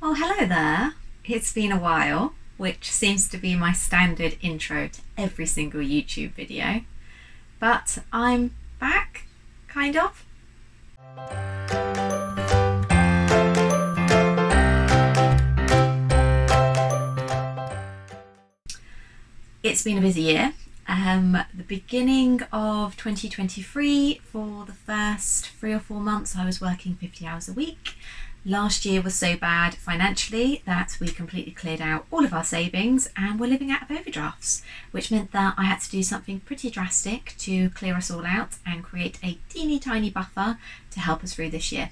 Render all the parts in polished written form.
Oh, hello there. It's been a while, which seems to be my standard intro to every single YouTube video. But I'm back, kind of. It's been a busy year. The beginning of 2023, for the first 3 or 4 months, I was working 50 hours a week. Last year was so bad financially that we completely cleared out all of our savings and we're living out of overdrafts, which meant that I had to do something pretty drastic to clear us all out and create a teeny tiny buffer to help us through this year.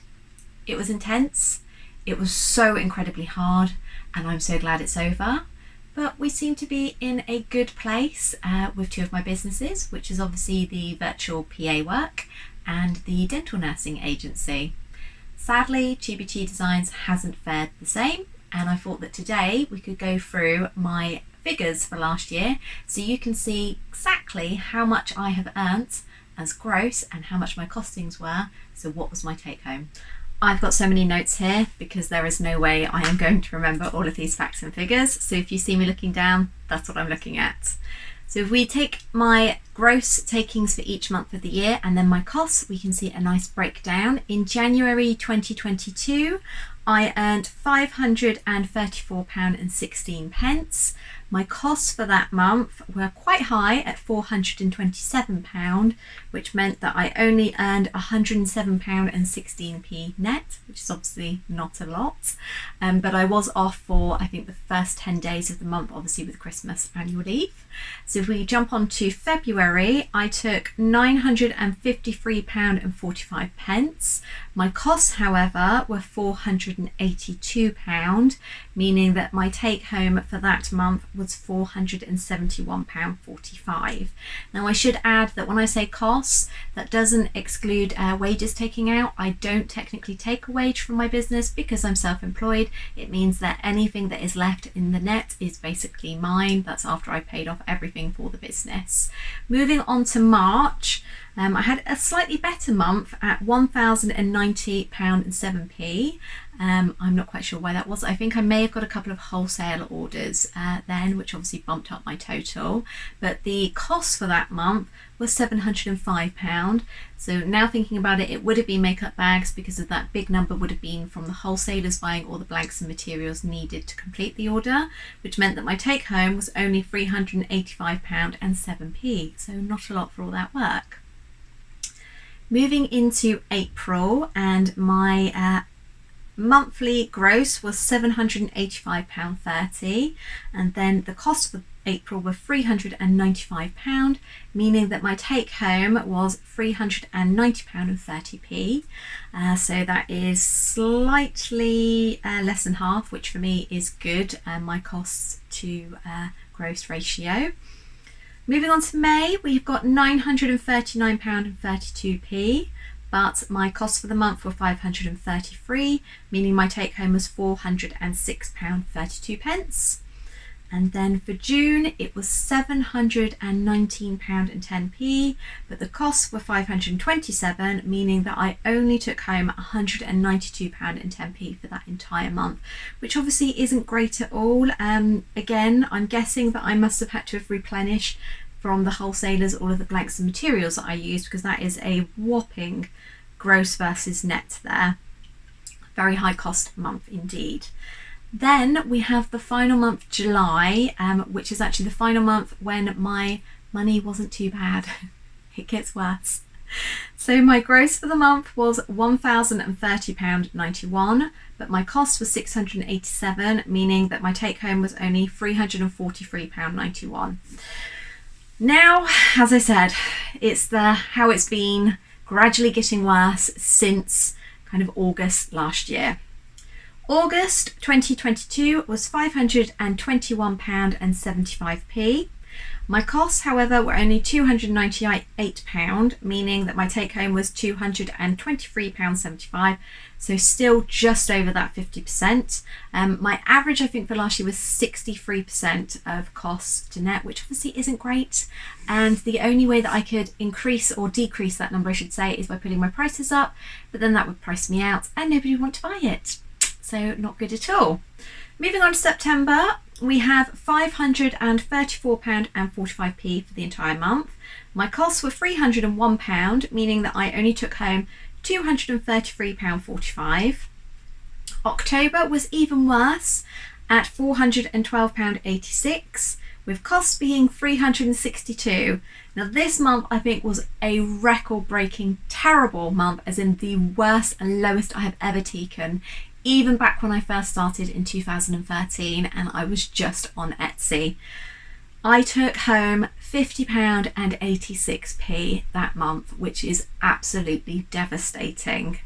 It was intense, it was so incredibly hard, and I'm so glad it's over. But we seem to be in a good place with 2 of my businesses, which is obviously the virtual PA work and the dental nursing agency. Sadly, TBT Designs hasn't fared the same, and I thought that today we could go through my figures for last year so you can see exactly how much I have earned as gross and how much my costings were, so what was my take home. I've got so many notes here because there is no way I am going to remember all of these facts and figures, so if you see me looking down, that's what I'm looking at. So if we take my gross takings for each month of the year and then my costs, we can see a nice breakdown. In January 2022, I earned £534.16. My costs for that month were quite high at £427, which meant that I only earned £107.16 net, which is obviously not a lot. But I was off for, I think, the first 10 days of the month, obviously with Christmas annual leave. So if we jump on to February, I took £953.45. My costs, however, were £482, meaning that my take home for that month was £471.45. Now I should add that when I say costs, that doesn't exclude wages taking out. I don't technically take a wage from my business because I'm self-employed. It means that anything that is left in the net is basically mine. That's after I paid off everything for the business. Moving on to March, I had a slightly better month at £1,090.07. I'm not quite sure why that was. I think I may have got a couple of wholesale orders then, which obviously bumped up my total. But the cost for that month was £705. So now thinking about it, it would have been makeup bags because of that big number would have been from the wholesalers buying all the blanks and materials needed to complete the order, which meant that my take home was only £385.07. So not a lot for all that work. Moving into April, and my monthly gross was £785.30, and then the cost for April were £395, meaning that my take home was £390.30. So that is slightly less than half, which for me is good, my costs to gross ratio. Moving on to May, we've got £939.32, but my costs for the month were £533, meaning my take home was £406.32. And then for June, it was £719.10, but the costs were £527, meaning that I only took home £192.10 for that entire month, which obviously isn't great at all. Again, I'm guessing that I must have had to have replenished from the wholesalers all of the blanks and materials that I used, because that is a whopping gross versus net there. Very high cost month indeed. Then we have the final month, July, which is actually the final month when my money wasn't too bad. It gets worse. So my gross for the month was £1,030.91, but my cost was £687, meaning that my take home was only £343.91. Now, as I said, it's how it's been gradually getting worse since kind of August last year. August 2022 was £521.75. My costs, however, were only £298, meaning that my take home was £223.75, so still just over that 50%. My average, I think, for last year was 63% of costs to net, which obviously isn't great. And the only way that I could increase or decrease that number, I should say, is by putting my prices up, but then that would price me out and nobody would want to buy it. so not good at all. Moving on to September, we have £534.45 for the entire month. My costs were £301, meaning that I only took home £233.45. October was even worse at £412.86, with costs being £362. Now this month I think was a record-breaking terrible month, as in the worst and lowest I have ever taken, even back when I first started in 2013 and I was just on Etsy. I took home £50.86 that month, which is absolutely devastating.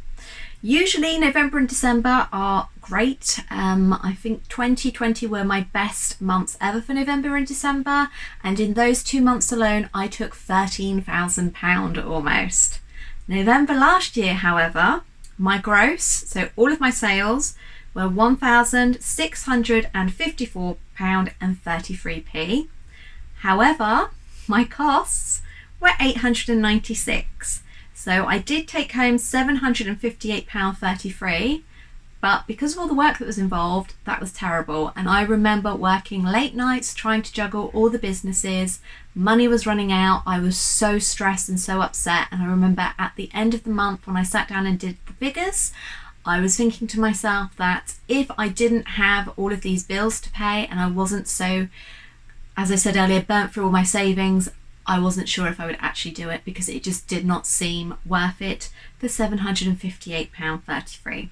Usually November and December are great. I think 2020 were my best months ever for November and December, and in those 2 months alone I took £13,000 almost. November last year, however, my gross, so all of my sales, were £1,654.33. However, my costs were £896. So I did take home £758.33, but because of all the work that was involved, that was terrible. And I remember working late nights trying to juggle all the businesses. Money was running out. I was so stressed and so upset. And I remember at the end of the month when I sat down and did the figures, I was thinking to myself that if I didn't have all of these bills to pay and I wasn't so, as I said earlier, burnt through all my savings, I wasn't sure if I would actually do it, because it just did not seem worth it for £758.33.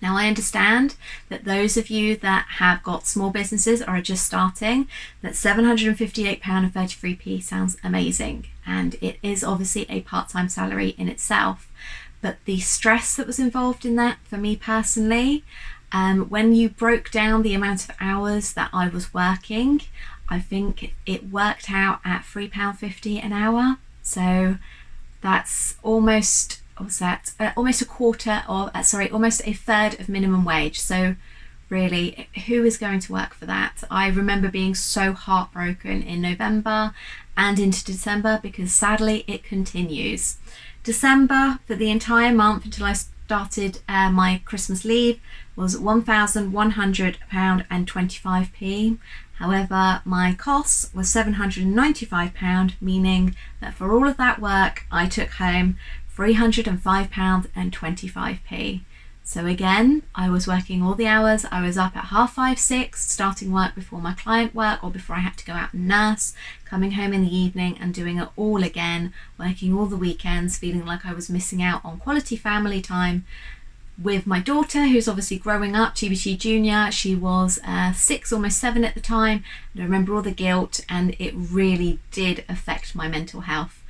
Now I understand that those of you that have got small businesses or are just starting, that £758.33 sounds amazing, and it is obviously a part-time salary in itself. But the stress that was involved in that for me personally, when you broke down the amount of hours that I was working, I think it worked out at £3.50 an hour. So that's almost, almost a third of minimum wage. So really, who is going to work for that? I remember being so heartbroken in November and into December, because sadly it continues. December, for the entire month until I started my Christmas leave, was £1,100.25. However, my costs were £795, meaning that for all of that work I took home £305.25. So again, I was working all the hours. I was up at 5:30, 6, starting work before my client work or before I had to go out and nurse, coming home in the evening and doing it all again, working all the weekends, feeling like I was missing out on quality family time with my daughter, who's obviously growing up, TBT Junior. She was 6, almost 7 at the time, and I remember all the guilt, and it really did affect my mental health,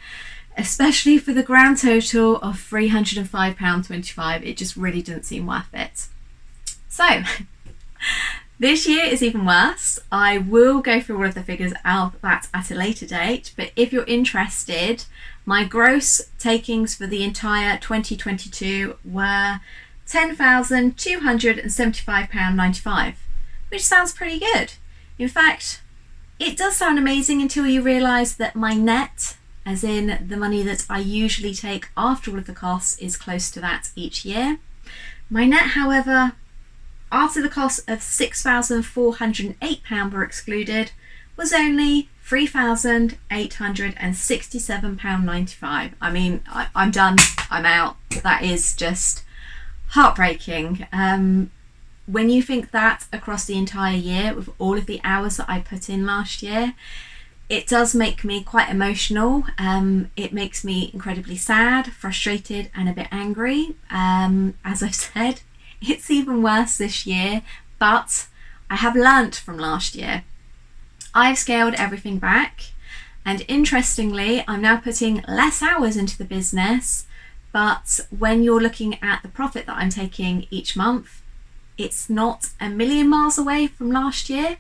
especially for the grand total of £305.25. It just really didn't seem worth it. So this year is even worse. I will go through all of the figures of that at a later date, but if you're interested, my gross takings for the entire 2022 were £10,275.95, which sounds pretty good. In fact, it does sound amazing until you realise that my net, as in the money that I usually take after all of the costs, is close to that each year. My net, however, after the costs of £6,408 were excluded, was only £3,867.95. I mean, I'm done, I'm out. That is just heartbreaking. When you think that across the entire year, with all of the hours that I put in last year, it does make me quite emotional. It makes me incredibly sad, frustrated, and a bit angry. As I've said, it's even worse this year, but I have learnt from last year. I've scaled everything back, and interestingly, I'm now putting less hours into the business, but when you're looking at the profit that I'm taking each month, it's not a million miles away from last year.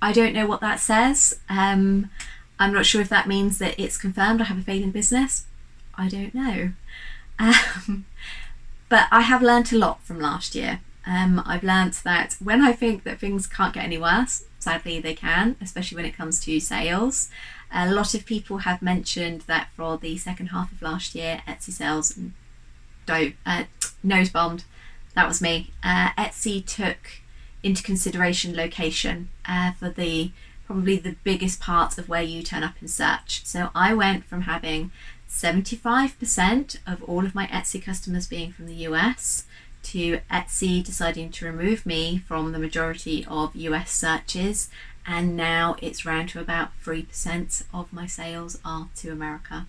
I don't know what that says. I'm not sure if that means that it's confirmed I have a failing business. I don't know. But I have learnt a lot from last year. I've learnt that when I think that things can't get any worse, sadly they can, especially when it comes to sales. A lot of people have mentioned that for the second half of last year, Etsy sales nose bombed. that was me. Etsy took into consideration location for probably the biggest part of where you turn up in search. So I went from having 75% of all of my Etsy customers being from the US to Etsy deciding to remove me from the majority of US searches, and now it's round to about 3% of my sales are to America.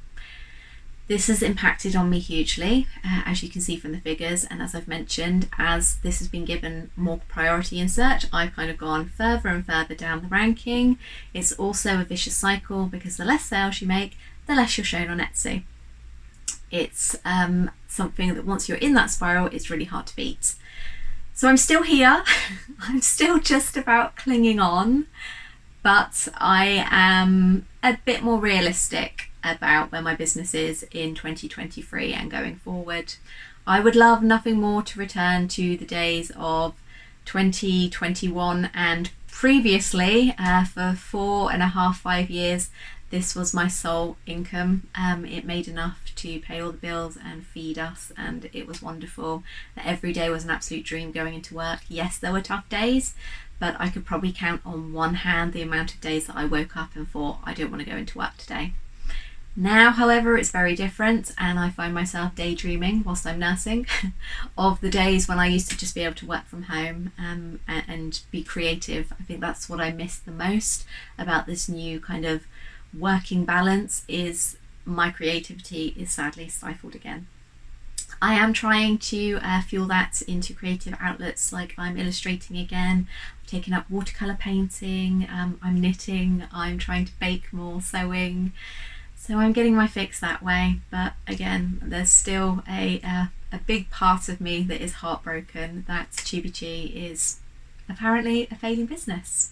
This has impacted on me hugely, as you can see from the figures, and as I've mentioned, as this has been given more priority in search, I've kind of gone further and further down the ranking. It's also a vicious cycle because the less sales you make, the less you're shown on Etsy. It's something that once you're in that spiral, it's really hard to beat. So I'm still here. I'm still just about clinging on, but I am a bit more realistic about where my business is in 2023 and going forward. I would love nothing more to return to the days of 2021 and previously. For 4.5-5 years, this was my sole income. It made enough to pay all the bills and feed us, and it was wonderful. Every day was an absolute dream going into work. Yes, there were tough days, but I could probably count on one hand the amount of days that I woke up and thought, I don't want to go into work today. Now, however, it's very different, and I find myself daydreaming whilst I'm nursing of the days when I used to just be able to work from home and be creative. I think that's what I miss the most about this new kind of working balance, is my creativity is sadly stifled again. I am trying to fuel that into creative outlets, like I'm illustrating again, I've taken up watercolour painting, I'm knitting, I'm trying to bake more, sewing. So I'm getting my fix that way, but again, there's still a big part of me that is heartbroken that Tubichi is apparently a failing business.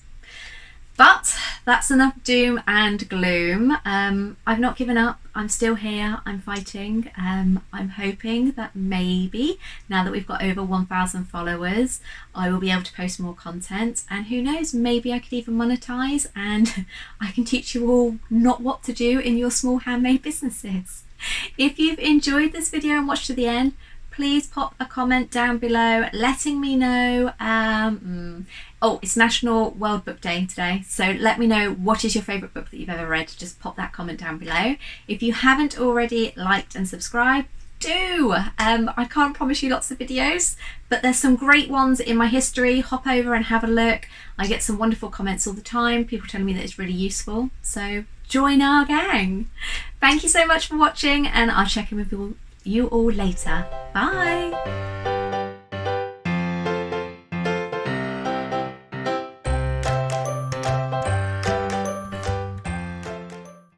But that's enough doom and gloom. I've not given up. I'm still here. I'm fighting. I'm hoping that maybe now that we've got over 1,000 followers, I will be able to post more content. And who knows, maybe I could even monetize and I can teach you all not what to do in your small handmade businesses. If you've enjoyed this video and watched to the end, please pop a comment down below letting me know. Oh, it's National World Book Day today, so let me know what is your favourite book that you've ever read. Just pop that comment down below. If you haven't already liked and subscribed, do. I can't promise you lots of videos, but there's some great ones in my history. Hop over and have a look. I get some wonderful comments all the time, people telling me that it's really useful, so join our gang. Thank you so much for watching, and I'll check in with you all later. Bye.